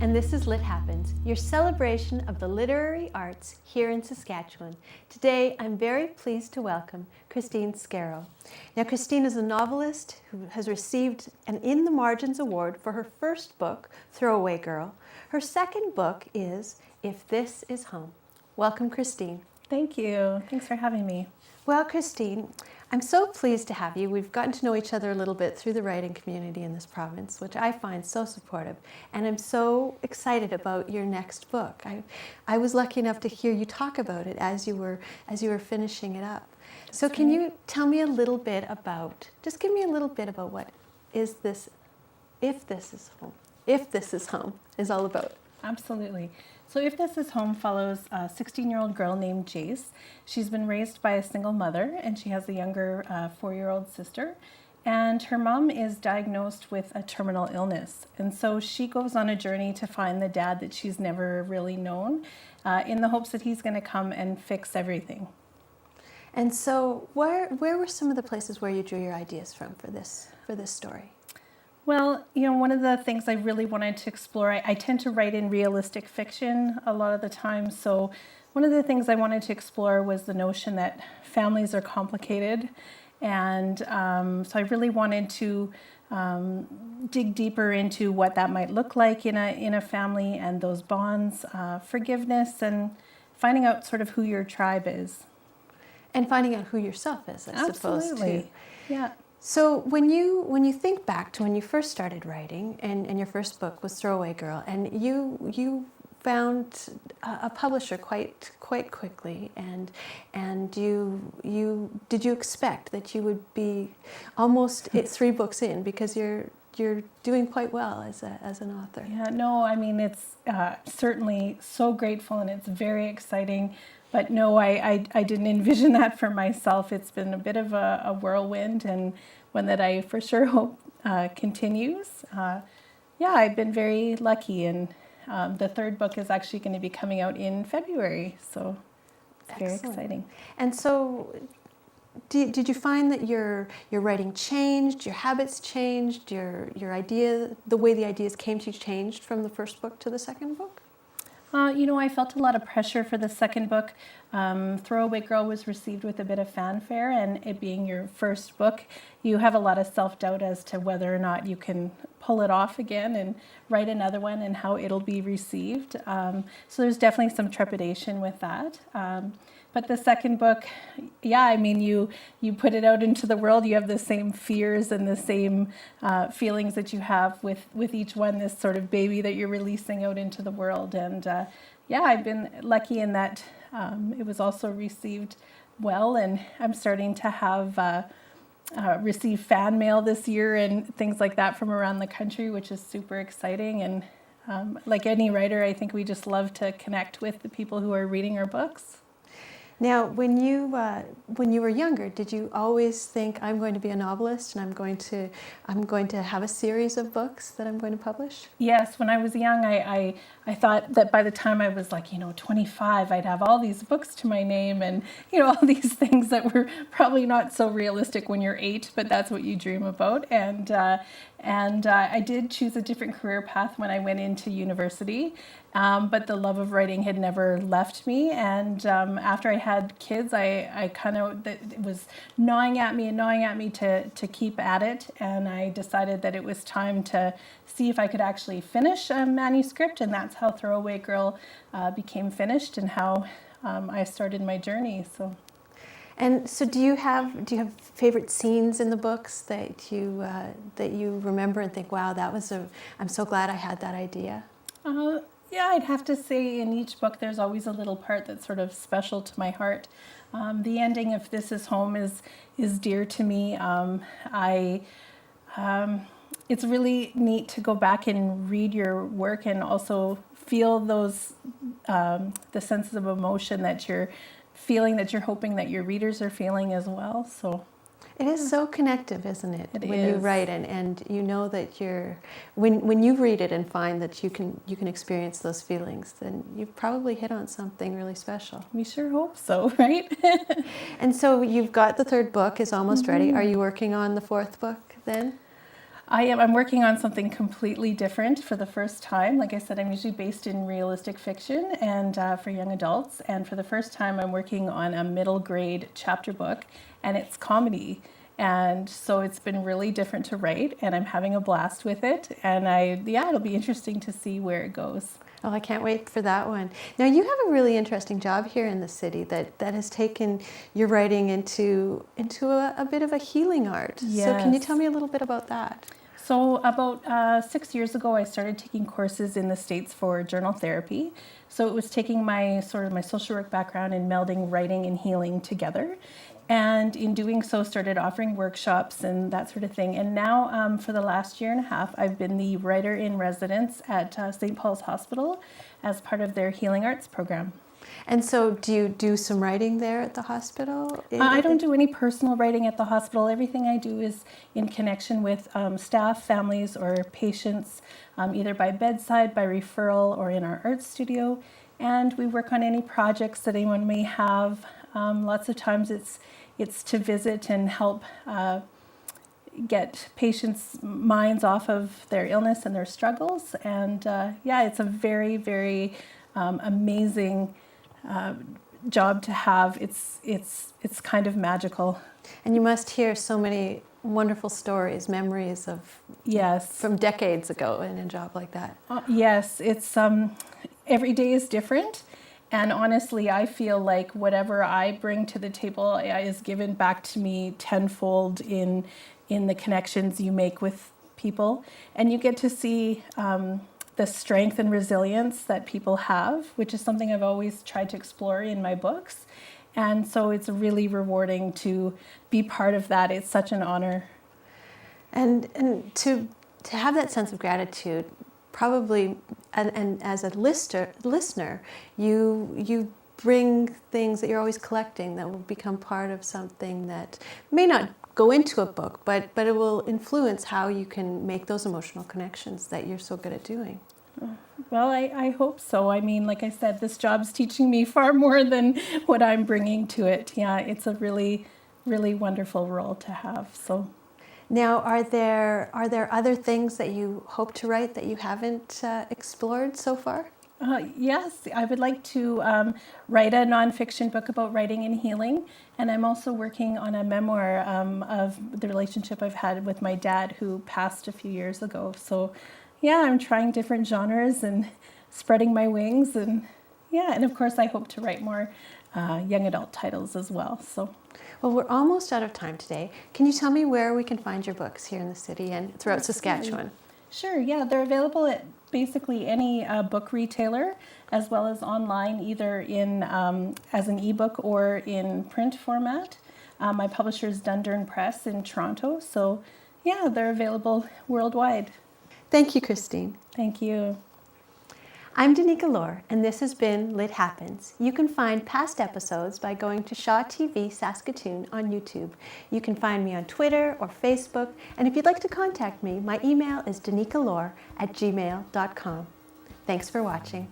and this is Lit Happens, your celebration of the literary arts here in Saskatchewan. Today, I'm very pleased to welcome Kristine Scarrow. Now, Kristine is a novelist who has received an In the Margins Award for her first book, Throwaway Girl. Her second book is If This Is Home. Welcome, Kristine. Thank you. Thanks for having me. Well, Kristine, I'm so pleased to have you. We've gotten to know each other a little bit through the writing community in this province, which I find so supportive. And I'm so excited about your next book. I was lucky enough to hear you talk about it as you were finishing it up. So can you tell me a little bit about, just give me a little bit about what is this, If This Is Home, If This Is Home is all about? Absolutely. So If This Is Home follows a 16-year-old girl named Jace. She's been raised by a single mother, and she has a younger 4-year-old sister. And her mom is diagnosed with a terminal illness. And so she goes on a journey to find the dad that she's never really known, in the hopes that he's going to come and fix everything. And so where were some of the places where you drew your ideas from for this story? Well, one of the things I really wanted to explore, I tend to write in realistic fiction a lot of the time. So one of the things I wanted to explore was the notion that families are complicated. And so I really wanted to dig deeper into what that might look like in a family, and those bonds, forgiveness, and finding out sort of who your tribe is. And finding out who yourself is, I suppose, too. Absolutely. Yeah. So when you think back to when you first started writing, and your first book was Throwaway Girl, and you found a publisher quite quickly, and did you expect that you would be almost 3 books in, because you're doing quite well as an author? Yeah, no, I mean, it's certainly so grateful, and it's very exciting. But no, I didn't envision that for myself. It's been a bit of a whirlwind, and one that I for sure hope continues. Yeah, I've been very lucky, and the 3rd book is actually going to be coming out in February, so it's very exciting. And so did you find that your writing changed, your habits changed, your idea, the way the ideas came to you changed from the first book to the second book? I felt a lot of pressure for the second book. Throwaway Girl was received with a bit of fanfare, and it being your first book, you have a lot of self-doubt as to whether or not you can pull it off again and write another one, and how it'll be received. So there's definitely some trepidation with that. But the second book, yeah, I mean, you put it out into the world, you have the same fears and the same feelings that you have with each one, this sort of baby that you're releasing out into the world. And yeah, I've been lucky in that it was also received well, and I'm starting to have receive fan mail this year and things like that from around the country, which is super exciting. And like any writer, I think we just love to connect with the people who are reading our books. Now, when you were younger, did you always think, I'm going to be a novelist, and I'm going to have a series of books that I'm going to publish? Yes, when I was young, I thought that by the time I was 25, I'd have all these books to my name, and all these things that were probably not so realistic when you're 8, but that's what you dream about. And I did choose a different career path when I went into university. But the love of writing had never left me, and after I had kids, I kind of, it was gnawing at me to keep at it, and I decided that it was time to see if I could actually finish a manuscript, and that's how Throwaway Girl became finished, and how I started my journey. And so, do you have favorite scenes in the books that you remember and think, wow, I'm so glad I had that idea? Yeah, I'd have to say in each book there's always a little part that's sort of special to my heart. The ending of This Is Home is dear to me. It's really neat to go back and read your work, and also feel those the senses of emotion that you're feeling, that you're hoping that your readers are feeling as well. So it is so connective, isn't it? It when is. You write it, and you know that when you read it and find that you can experience those feelings, then you've probably hit on something really special. We sure hope so, right? And so you've got the 3rd book is almost ready. Are you working on the 4th book then? I'm working on something completely different for the first time. Like I said, I'm usually based in realistic fiction and for young adults. And for the first time, I'm working on a middle grade chapter book, and it's comedy. And so it's been really different to write, and I'm having a blast with it. And it'll be interesting to see where it goes. Oh, I can't wait for that one. Now, you have a really interesting job here in the city that has taken your writing into a bit of a healing art. Yes. So can you tell me a little bit about that? So about 6 years ago, I started taking courses in the States for journal therapy. So it was taking my social work background and melding writing and healing together. And in doing so, started offering workshops and that sort of thing. And now for the last year and a half, I've been the writer in residence at St. Paul's Hospital as part of their healing arts program. And so do you do some writing there at the hospital? I don't do any personal writing at the hospital. Everything I do is in connection with staff, families, or patients, either by bedside, by referral, or in our art studio. And we work on any projects that anyone may have. Lots of times it's to visit and help get patients' minds off of their illness and their struggles. And it's a very, very amazing job to have. It's kind of magical. And you must hear so many wonderful stories, memories of from decades ago in a job like that. Yes, it's every day is different. And honestly, I feel like whatever I bring to the table is given back to me tenfold in the connections you make with people. And you get to see the strength and resilience that people have, which is something I've always tried to explore in my books. And so it's really rewarding to be part of that. It's such an honor. And to have that sense of gratitude, probably, and as a listener, you bring things that you're always collecting that will become part of something that may not go into a book, but it will influence how you can make those emotional connections that you're so good at doing. Well, I hope so. I mean, like I said, this job's teaching me far more than what I'm bringing to it. Yeah, it's a really, really wonderful role to have. So. Now, are there other things that you hope to write that you haven't explored so far? Yes, I would like to write a nonfiction book about writing and healing, and I'm also working on a memoir of the relationship I've had with my dad, who passed a few years ago. So, yeah, I'm trying different genres and spreading my wings, and of course, I hope to write more young adult titles as well. So. Well, we're almost out of time today. Can you tell me where we can find your books here in the city and throughout Saskatchewan? Sure, yeah. They're available at basically any book retailer, as well as online, either in as an ebook or in print format. My publisher is Dundurn Press in Toronto. So, yeah, they're available worldwide. Thank you, Kristine. Thank you. I'm Danica Lorer, and this has been Lit Happens. You can find past episodes by going to Shaw TV Saskatoon on YouTube. You can find me on Twitter or Facebook, and if you'd like to contact me, my email is danicalorer@gmail.com. Thanks for watching.